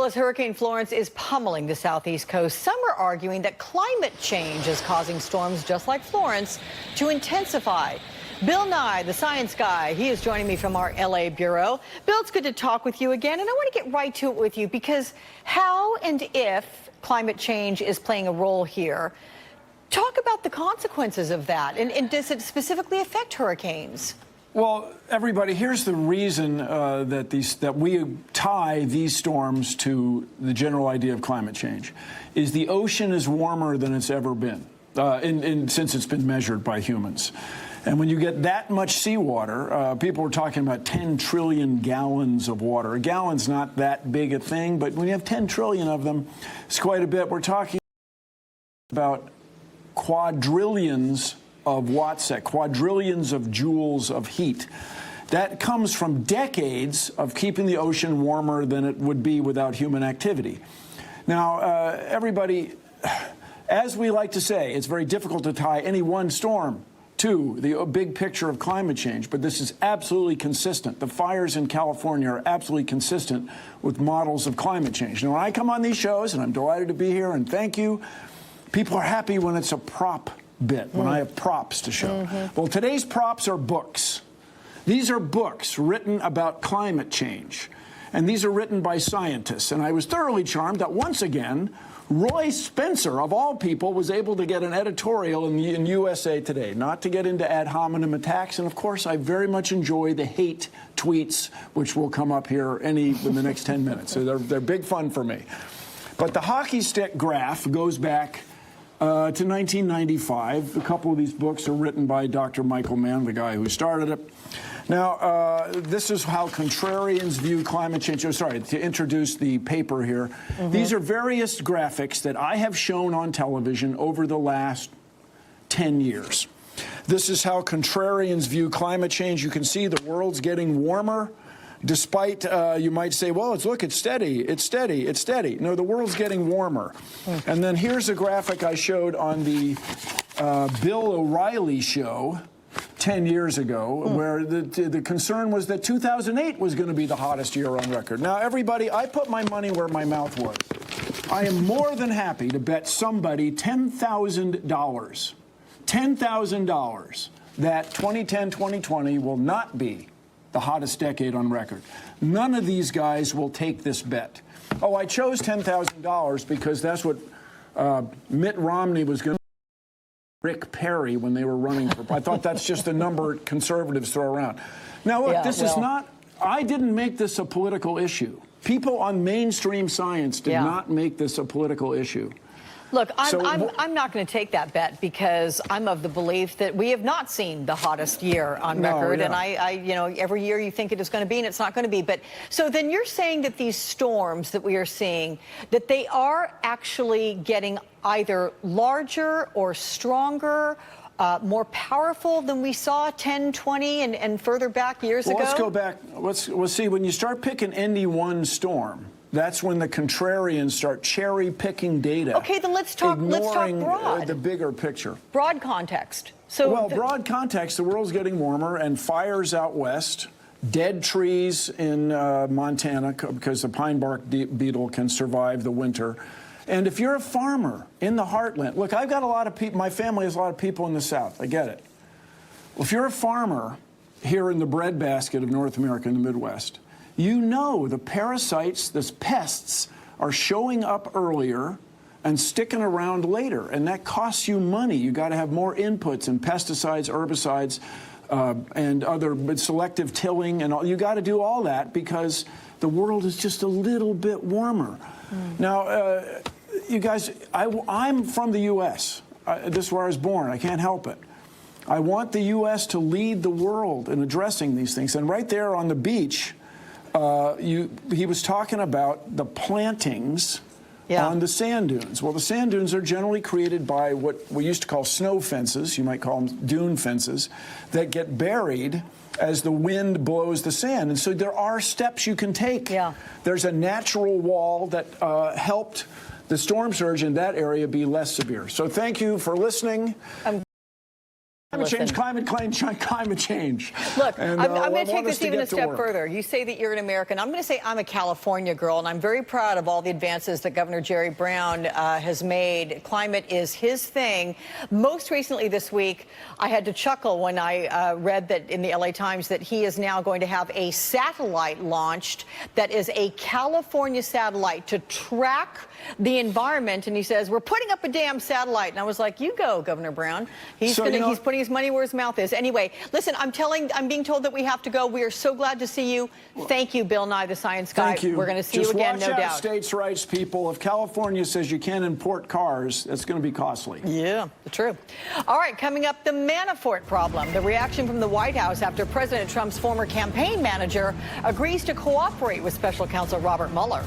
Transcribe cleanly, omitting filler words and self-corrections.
Well, as Hurricane Florence is pummeling the southeast coast, some are arguing that climate change is causing storms just like Florence to intensify. Bill Nye, the science guy, he is joining me from our LA bureau. Bill, it's good to talk with you again, and I want to get right to it with you because how and if climate change is playing a role here, talk about the consequences of that, and does it specifically affect hurricanes? Well, everybody, here's the reason that we tie these storms to the general idea of climate change, is the ocean is warmer than it's ever been, since it's been measured by humans. And when you get that much seawater, people are talking about 10 trillion gallons of water. A gallon's not that big a thing, but when you have 10 trillion of them, it's quite a bit. We're talking about quadrillions of wattsec, quadrillions of joules of heat. That comes from decades of keeping the ocean warmer than it would be without human activity. Now, everybody, as we like to say, it's very difficult to tie any one storm to the big picture of climate change, but this is absolutely consistent. The fires in California are absolutely consistent with models of climate change. Now, when I come on these shows, and I'm delighted to be here, and thank you, people are happy when it's a prop bit, when I have props to show. Well, today's props are books. These are books written about climate change, and these are written by scientists. And I was thoroughly charmed that once again, Roy Spencer, of all people, was able to get an editorial in USA Today, not to get into ad hominem attacks. And of course, I very much enjoy the hate tweets, which will come up here in the next 10 minutes. So they're big fun for me. But the hockey stick graph goes back to 1995. A couple of these books are written by Dr. Michael Mann, the guy who started it. Now, this is how contrarians view climate change. Oh, sorry, to introduce the paper here. These are various graphics that I have shown on television over the last 10 years. This is how contrarians view climate change. You can see the world's getting warmer. Despite, you might say, well, look, it's steady, it's steady, it's steady. No, the world's getting warmer. And then here's a graphic I showed on the Bill O'Reilly show 10 years ago, where the concern was that 2008 was going to be the hottest year on record. Now, everybody, I put my money where my mouth was. I am more than happy to bet somebody $10,000 that 2010-2020 will not be the hottest decade on record. None of these guys will take this bet. Oh, I chose $10,000 because that's what Mitt Romney was going to Rick Perry when they were running for. I thought that's just a number conservatives throw around. Now, look, is not, I didn't make this a political issue. People on mainstream science did not make this a political issue. Look, I'm not going to take that bet because I'm of the belief that we have not seen the hottest year on record. And you know, every year you think it is going to be and it's not going to be. But so then you're saying that these storms that we are seeing, that they are actually getting either larger or stronger, more powerful than we saw 10, 20 and further back years ago? Let's go back. Let's see, when you start picking any one storm, that's when the contrarians start cherry-picking data. Okay, then let's talk broad. The bigger picture. Broad context. So well, broad context, the world's getting warmer, and fires out west, dead trees in Montana because the pine bark beetle can survive the winter. And if you're a farmer in the heartland, look, I've got a lot of people, my family has a lot of people in the South, I get it. Well, if you're a farmer here in the breadbasket of North America in the Midwest, you know the parasites, the pests, are showing up earlier and sticking around later, and that costs you money. You got to have more inputs and pesticides, herbicides, and other selective tilling, and all. You got to do all that because the world is just a little bit warmer. Now, you guys, I'm from the U.S. This is where I was born. I can't help it. I want the U.S. to lead the world in addressing these things, and right there on the beach, he was talking about the plantings on the sand dunes. Well, the sand dunes are generally created by what we used to call snow fences, you might call them dune fences, that get buried as the wind blows the sand. And so there are steps you can take. There's a natural wall that helped the storm surge in that area be less severe. So thank you for listening. Climate change, climate change, climate change. Look, and, I'm going to take want us this to even a get to step work. further. You say that you're an American. I'm going to say I'm a California girl, and I'm very proud of all the advances that Governor Jerry Brown has made. Climate is his thing. Most recently this week, I had to chuckle when I read that in the LA Times that he is now going to have a satellite launched that is a California satellite to track the environment. And he says, we're putting up a damn satellite. And I was like, you go, Governor Brown. He's putting his money where his mouth is. Anyway, listen, I'm being told that we have to go. We are so glad to see you. Thank you, Bill Nye, the Science Guy. Thank you. We're going to see you again, no doubt. Just watch out, states' rights people. If California says you can't import cars, that's going to be costly. Yeah, true. All right, coming up, the Manafort problem. The reaction from the White House after President Trump's former campaign manager agrees to cooperate with special counsel Robert Mueller.